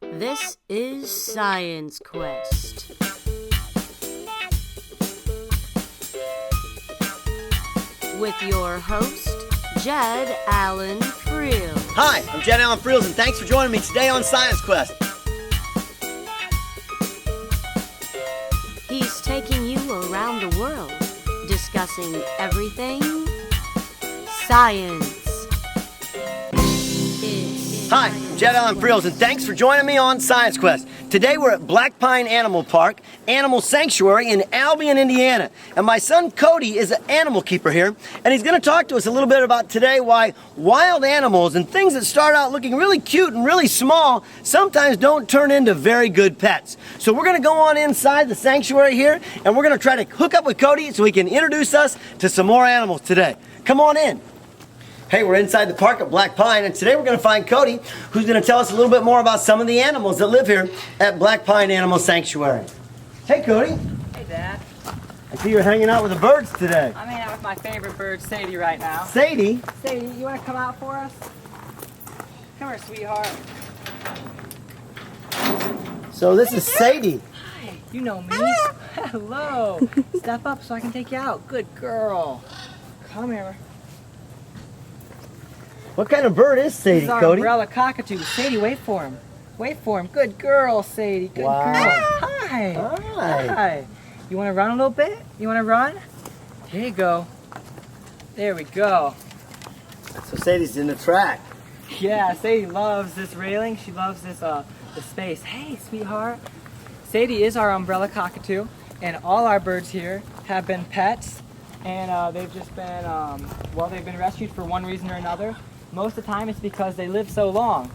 This is Science Quest. With your host, Jed Allen Friels. Hi, I'm Jed Allen Friels, and thanks for joining me today on Science Quest. He's taking you around the world, discussing everything science. Hi, I'm Jed Allen Friels, and thanks for joining me on Science Quest. Today we're at Black Pine Animal Park, Animal Sanctuary in Albion, Indiana. And my son Cody is an animal keeper here, and he's going to talk to us a little bit about today why wild animals and things that start out looking really cute and really small sometimes don't turn into very good pets. So we're going to go on inside the sanctuary here, and we're going to try to hook up with Cody so he can introduce us to some more animals today. Come on in. Hey, we're inside the park at Black Pine, and today we're going to find Cody, who's going to tell us a little bit more about some of the animals that live here at Black Pine Animal Sanctuary. Hey, Cody. Hey, Dad. I see you're hanging out with the birds today. I'm hanging out with my favorite bird, Sadie, right now. Sadie? Sadie, you want to come out for us? Come here, sweetheart. So this is Sadie. Hi, you know me. Hello. Step up so I can take you out. Good girl. Come here. What kind of bird is Sadie, This is our Cody? umbrella cockatoo. Sadie, wait for him. Wait for him. Good girl, Sadie. Good Wow. girl. Hi. Hi. Hi. You want to run a little bit? You want to run? Here you go. There we go. So Sadie's in the track. Yeah, Sadie loves this railing. She loves this space. Hey, sweetheart. Sadie is our umbrella cockatoo, and all our birds here have been pets, and they've just been, they've been rescued for one reason or another. Most of the time it's because they live so long.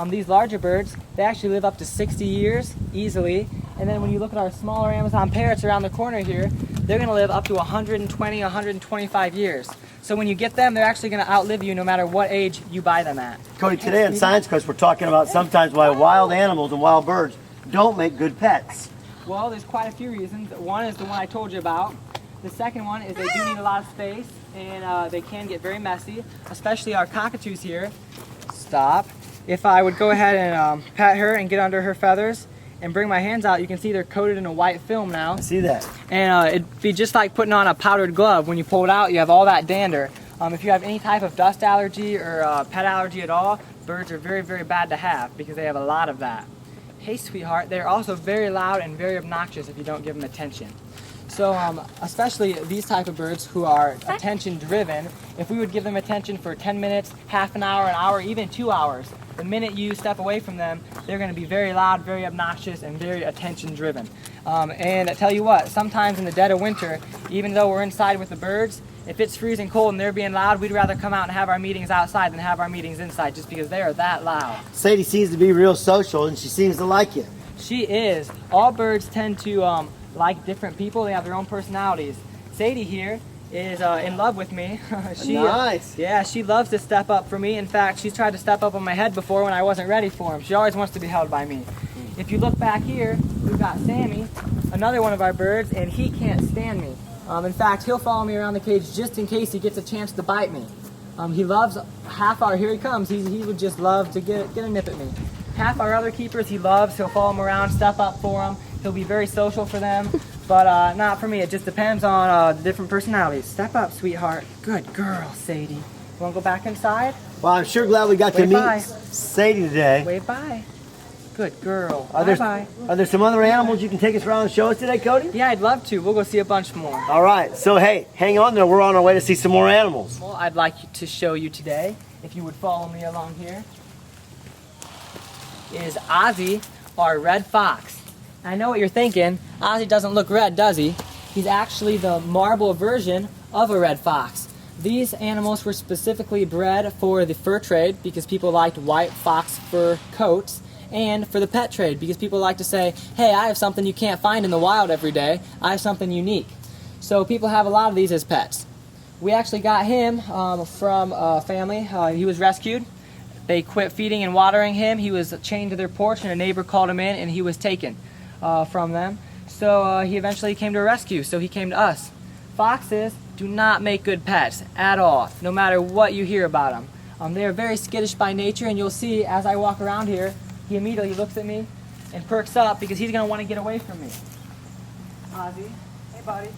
These larger birds, they actually live up to 60 years easily, and then when you look at our smaller Amazon parrots around the corner here, they're going to live up to 120, 125 years. So when you get them, they're actually going to outlive you no matter what age you buy them at. Cody, today on Science Quest we're talking about sometimes why wild animals and wild birds don't make good pets. Well, there's quite a few reasons. One is the one I told you about. The second one is they do need a lot of space, and they can get very messy, especially our cockatoos here. Stop. If I would go ahead and pat her and get under her feathers and bring my hands out, you can see they're coated in a white film now. I see that. And it'd be just like putting on a powdered glove. When you pull it out, you have all that dander. If you have any type of dust allergy or pet allergy at all, birds are very, very bad to have because they have a lot of that. Hey, sweetheart, they're also very loud and very obnoxious if you don't give them attention. So especially these type of birds who are attention driven, if we would give them attention for 10 minutes, half an hour, even 2 hours, the minute you step away from them, they're going to be very loud, very obnoxious, and very attention driven. And I tell you what, sometimes in the dead of winter, even though we're inside with the birds, if it's freezing cold and they're being loud, we'd rather come out and have our meetings outside than have our meetings inside just because they are that loud. Sadie seems to be real social, and she seems to like you. She is. All birds tend to like different people. They have their own personalities. Sadie here is in love with me. Nice. Yeah, she loves to step up for me. In fact, she's tried to step up on my head before when I wasn't ready for him. She always wants to be held by me. If you look back here, we've got Sammy, another one of our birds, and he can't stand me. In fact, he'll follow me around the cage just in case he gets a chance to bite me. He loves here he comes. He would just love to get a nip at me. Half our other keepers he loves. He'll follow them around, step up for them. He'll be very social for them, but not for me. It just depends on the different personalities. Step up, sweetheart. Good girl, Sadie. You want to go back inside? Well, I'm sure glad we got to Wave meet bye. Sadie today. Wave bye. Good girl. Are there some other animals you can take us around and show us today, Cody? Yeah, I'd love to. We'll go see a bunch more. All right. So, hey, hang on there. We're on our way to see some more animals. Well, I'd like to show you today, if you would follow me along here, is Ozzy, our red fox. I know what you're thinking. Ozzy doesn't look red, does he? He's actually the marble version of a red fox. These animals were specifically bred for the fur trade because people liked white fox fur coats, and for the pet trade because people like to say, hey, I have something you can't find in the wild every day. I have something unique. So people have a lot of these as pets. We actually got him from a family. He was rescued. They quit feeding and watering him. He was chained to their porch, and a neighbor called him in, and he was taken from them. So he eventually came to a rescue, so he came to us. Foxes do not make good pets at all, no matter what you hear about them. They are very skittish by nature, and you'll see as I walk around here, he immediately looks at me and perks up because he's going to want to get away from me. Ozzy, hey buddy.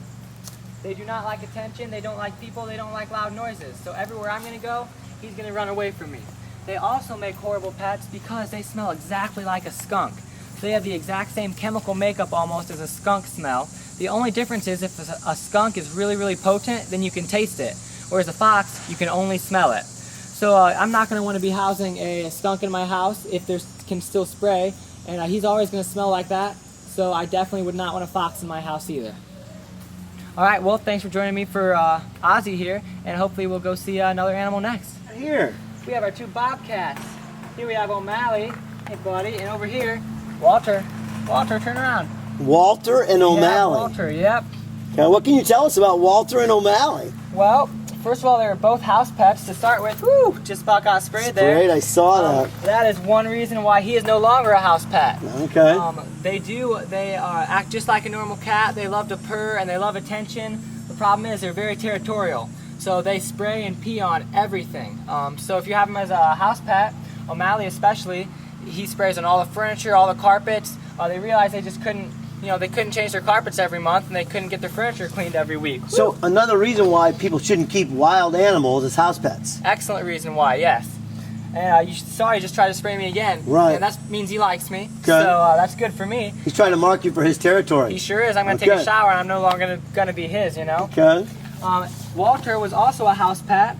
They do not like attention, they don't like people, they don't like loud noises. So everywhere I'm going to go, he's going to run away from me. They also make horrible pets because they smell exactly like a skunk. They have the exact same chemical makeup almost as a skunk smell. The only difference is if a skunk is really, really potent, then you can taste it. Whereas a fox, you can only smell it. So I'm not going to want to be housing a skunk in my house if there can still spray. And he's always going to smell like that. So I definitely would not want a fox in my house either. Alright, well, thanks for joining me for Ozzy here. And hopefully we'll go see another animal next. Here. We have our two Bobcats. Here we have O'Malley. Hey buddy. And over here, Walter. Walter, turn around. Walter and O'Malley. Yeah, Walter, yep. Now, what can you tell us about Walter and O'Malley? Well, first of all, they're both house pets to start with. Woo! Just about got sprayed there. Sprayed, I saw that. That is one reason why he is no longer a house pet. Okay. They act just like a normal cat. They love to purr and they love attention. The problem is they're very territorial. So they spray and pee on everything. So if you have him as a house pet, O'Malley especially, he sprays on all the furniture, all the carpets. They realized they just couldn't, they couldn't change their carpets every month and they couldn't get their furniture cleaned every week. So another reason why people shouldn't keep wild animals is house pets. Excellent reason why, yes. And you just tried to spray me again. Right. And that means he likes me. Good. So that's good for me. He's trying to mark you for his territory. He sure is. I'm going to take a shower and I'm no longer going to be his, Okay. Walter was also a house pet.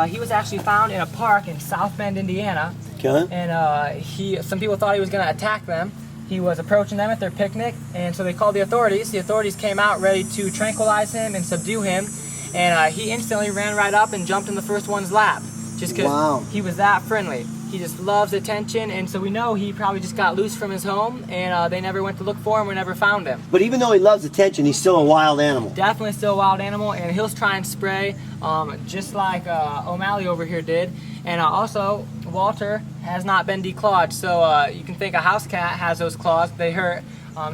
He was actually found in a park in South Bend, Indiana. Okay. And some people thought he was going to attack them. He was approaching them at their picnic, and so they called the authorities. The authorities came out ready to tranquilize him and subdue him, and he instantly ran right up and jumped in the first one's lap, just because he was that friendly. He just loves attention, and so we know he probably just got loose from his home, and they never went to look for him or never found him. But even though he loves attention, he's still a wild animal. Definitely still a wild animal, and he'll try and spray just like O'Malley over here did. And also, Walter has not been declawed, so you can think a house cat has those claws. They hurt.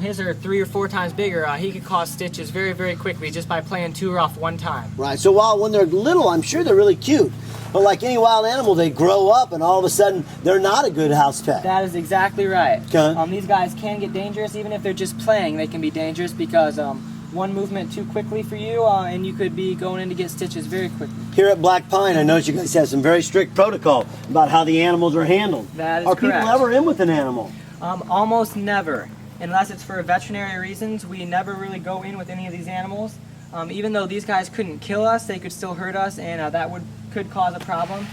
His are 3 or 4 times bigger. He could cause stitches very, very quickly just by playing too rough one time. Right, so when they're little, I'm sure they're really cute. But like any wild animal, they grow up and all of a sudden, they're not a good house pet. That is exactly right. Okay. These guys can get dangerous. Even if they're just playing, they can be dangerous because one movement too quickly for you, and you could be going in to get stitches very quickly. Here at Black Pine, I noticed you guys have some very strict protocol about how the animals are handled. That is Are correct. people ever in with an animal? Almost never. Unless it's for veterinary reasons, we never really go in with any of these animals. Even though these guys couldn't kill us, they could still hurt us, and that could cause a problem.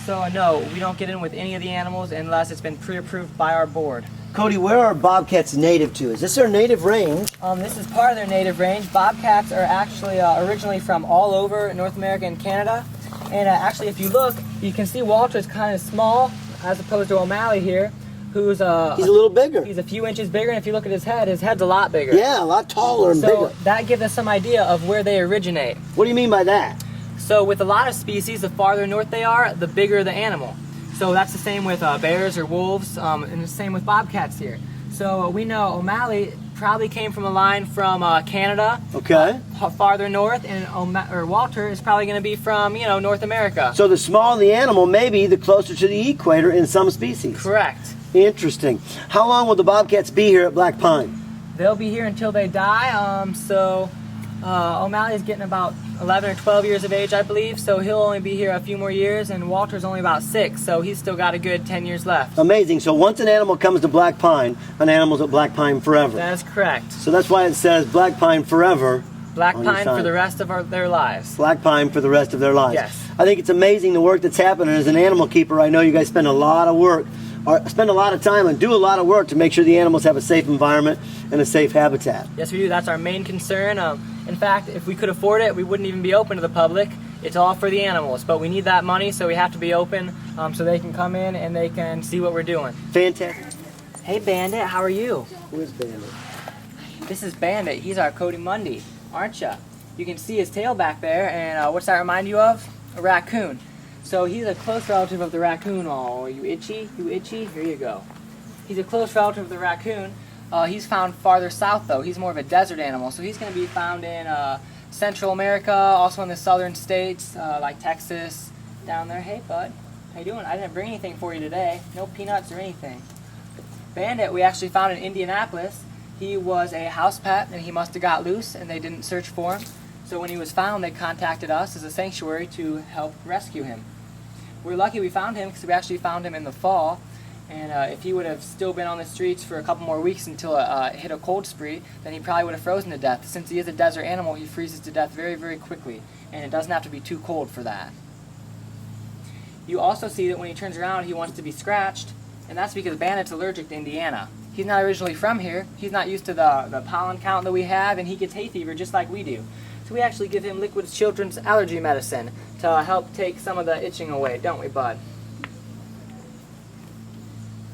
So no, we don't get in with any of the animals unless it's been pre-approved by our board. Cody, where are Bobcats native to? Is this their native range? This is part of their native range. Bobcats are actually originally from all over North America and Canada. And actually, if you look, you can see Walter's kind of small as opposed to O'Malley here, who's he's a little bigger. He's a few inches bigger, and if you look at his head's a lot bigger. Yeah, a lot taller and bigger. So that gives us some idea of where they originate. What do you mean by that? So with a lot of species, the farther north they are, the bigger the animal. So that's the same with bears or wolves, and the same with bobcats here. So we know O'Malley probably came from a line from Canada, okay, farther north, and Walter is probably going to be from North America. So the smaller the animal, maybe the closer to the equator in some species. Correct. Interesting. How long will the Bobcats be here at Black Pine? They'll be here until they die. O'Malley is getting about 11 or 12 years of age, I believe, so he'll only be here a few more years, and Walter's only about 6, so he's still got a good 10 years left. Amazing. So once an animal comes to Black Pine, an animal's at Black Pine forever. That is correct. So that's why it says Black Pine forever. Black Pine for the rest of their lives. Black Pine for the rest of their lives. Yes. I think it's amazing the work that's happening. As an animal keeper, I know you guys spend a lot of work, or spend a lot of time and do a lot of work to make sure the animals have a safe environment and a safe habitat. Yes, we do. That's our main concern. In fact, if we could afford it, we wouldn't even be open to the public. It's all for the animals, but we need that money, so we have to be open so they can come in and they can see what we're doing. Fantastic. Hey, Bandit, how are you? Who is Bandit? This is Bandit. He's our Cody Mundy, aren't ya? You can see his tail back there, and what's that remind you of? A raccoon. So he's a close relative of the raccoon. Oh, you itchy? You itchy? Here you go. He's a close relative of the raccoon. He's found farther south, though. He's more of a desert animal, so he's going to be found in Central America, also in the southern states, like Texas, down there. Hey, bud. How you doing? I didn't bring anything for you today. No peanuts or anything. Bandit, we actually found in Indianapolis. He was a house pet and he must have got loose and they didn't search for him. So when he was found, they contacted us as a sanctuary to help rescue him. We're lucky we found him because we actually found him in the fall. And if he would have still been on the streets for a couple more weeks until it hit a cold spree, then he probably would have frozen to death. Since he is a desert animal, he freezes to death very, very quickly. And it doesn't have to be too cold for that. You also see that when he turns around, he wants to be scratched. And that's because Bandit's allergic to Indiana. He's not originally from here. He's not used to the pollen count that we have, and he gets hay fever just like we do. So we actually give him liquid children's allergy medicine to help take some of the itching away, don't we, bud?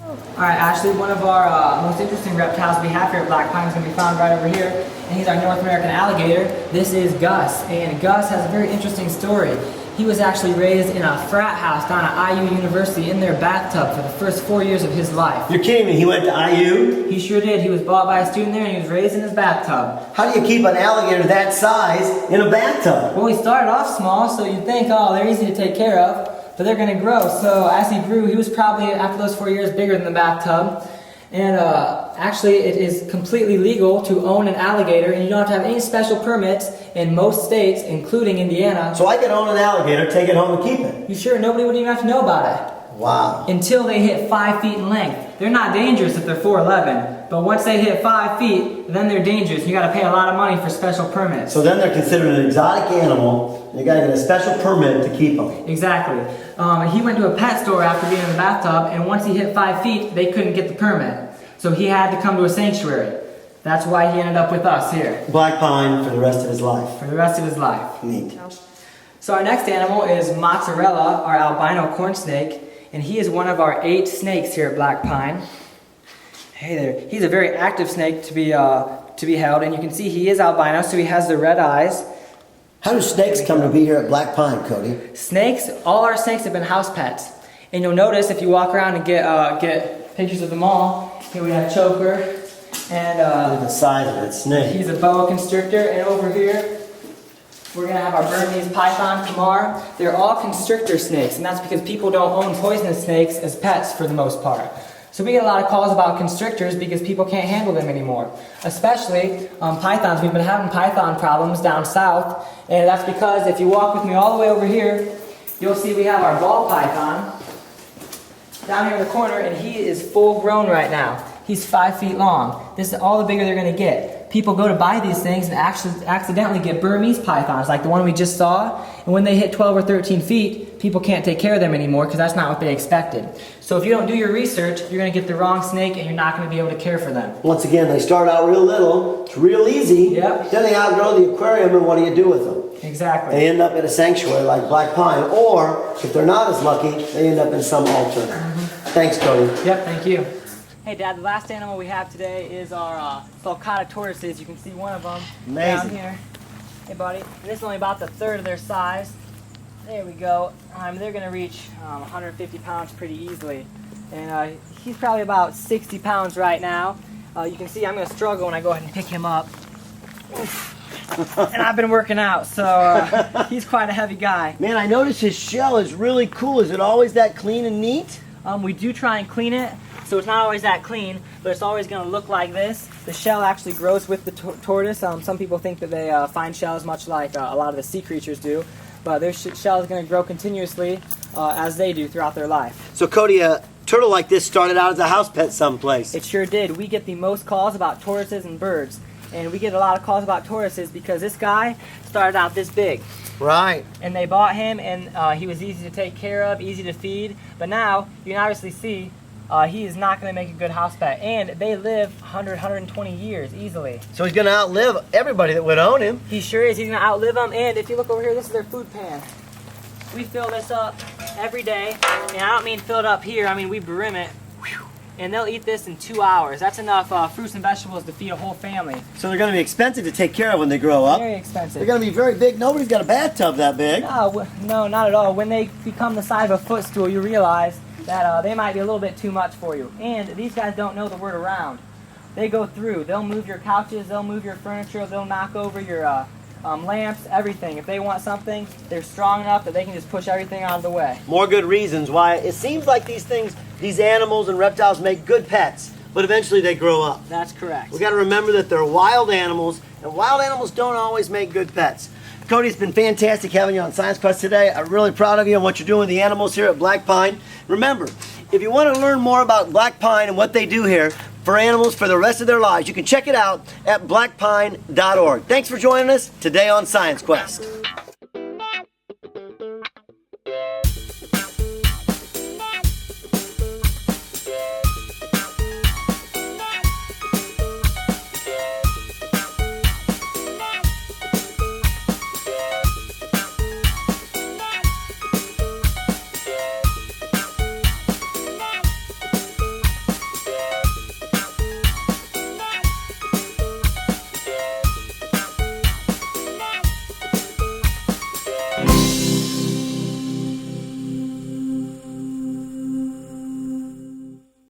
Alright, Ashley, one of our most interesting reptiles we have here at Black Pine is going to be found right over here, and he's our North American alligator. This is Gus, and Gus has a very interesting story. He was actually raised in a frat house down at IU University in their bathtub for the first 4 years of his life. You're kidding me, he went to IU? He sure did. He was bought by a student there and he was raised in his bathtub. How do you keep an alligator that size in a bathtub? Well, he started off small, so you'd think, oh, they're easy to take care of, but they're going to grow. So as he grew, he was probably, after those 4 years, bigger than the bathtub. And actually, it is completely legal to own an alligator, and you don't have to have any special permits in most states, including Indiana. So I could own an alligator, take it home and keep it? You sure? Nobody would even have to know about it. Wow. Until they hit 5 feet in length. They're not dangerous if they're 4'11", but once they hit 5 feet, then they're dangerous. You got to pay a lot of money for special permits. So then they're considered an exotic animal, and you got to get a special permit to keep them. Exactly. He went to a pet store after being in the bathtub, and once he hit 5 feet, they couldn't get the permit. So he had to come to a sanctuary. That's why he ended up with us here. Black Pine for the rest of his life. For the rest of his life. Neat. So our next animal is Mozzarella, our albino corn snake, and he is one of our 8 snakes here at Black Pine. Hey there. He's a very active snake to be held, and you can see he is albino, so he has the red eyes. How do snakes come to be here at Black Pine, Cody? Snakes, all our snakes have been house pets. And you'll notice if you walk around and get pictures of them all, here we have Choker, and Look at the size of that snake. he's a boa constrictor, and over here, we're going to have our Burmese python, Kamar. They're all constrictor snakes, and that's because people don't own poisonous snakes as pets for the most part. So we get a lot of calls about constrictors because people can't handle them anymore. Especially pythons. We've been having python problems down south, and that's because if you walk with me all the way over here, you'll see we have our ball python down here in the corner, and he is full grown right now. He's 5 feet long. This is all the bigger they're going to get. People go to buy these things and actually accidentally get Burmese pythons, like the one we just saw. And when they hit 12 or 13 feet, people can't take care of them anymore because that's not what they expected. So if you don't do your research, you're going to get the wrong snake and you're not going to be able to care for them. Once again, they start out real little, it's real easy. Yep. Then they outgrow the aquarium, and what do you do with them? Exactly. They end up in a sanctuary like Black Pine, or if they're not as lucky, they end up in some altar. Thanks, Cody. Yep, thank you. Hey Dad, the last animal we have today is our sulcata tortoises. You can see one of them down here. Hey buddy, and this is only about the third of their size. There we go. They're going to reach 150 pounds pretty easily. And he's probably about 60 pounds right now. You can see I'm going to struggle when I go ahead and pick him up. And I've been working out, so he's quite a heavy guy. Man, I noticed his shell is really cool. Is it always that clean and neat? We do try and clean it, so it's not always that clean, but it's always going to look like this. The shell actually grows with the tortoise. Some people think that they find shells much like a lot of the sea creatures do, but their shell is going to grow continuously as they do throughout their life. So Cody, a turtle like this started out as a house pet someplace. It sure did. We get the most calls about tortoises and birds, and we get a lot of calls about tortoises because this guy started out this big. Right. And they bought him, and he was easy to take care of, easy to feed. But now, you can obviously see, he is not going to make a good house pet. And they live 100, 120 years easily. So he's going to outlive everybody that would own him. He sure is. He's going to outlive them. And if you look over here, this is their food pan. We fill this up every day. And I don't mean fill it up here. I mean we brim it. And they'll eat this in 2 hours. That's enough fruits and vegetables to feed a whole family. So they're going to be expensive to take care of when they grow up. Very expensive. They're going to be very big. Nobody's got a bathtub that big. No, not at all. When they become the size of a footstool, you realize that they might be a little bit too much for you. And these guys don't know the word around. They go through. They'll move your couches. They'll move your furniture. They'll knock over your lamps, everything. If they want something, they're strong enough that they can just push everything out of the way. More good reasons why it seems like these things, these animals and reptiles make good pets, but eventually they grow up. That's correct. We got to remember that they're wild animals, and wild animals don't always make good pets. Cody, it's been fantastic having you on Science Quest today. I'm really proud of you and what you're doing with the animals here at Black Pine. Remember, if you want to learn more about Black Pine and what they do here for animals for the rest of their lives, you can check it out at blackpine.org. Thanks for joining us today on Science Quest.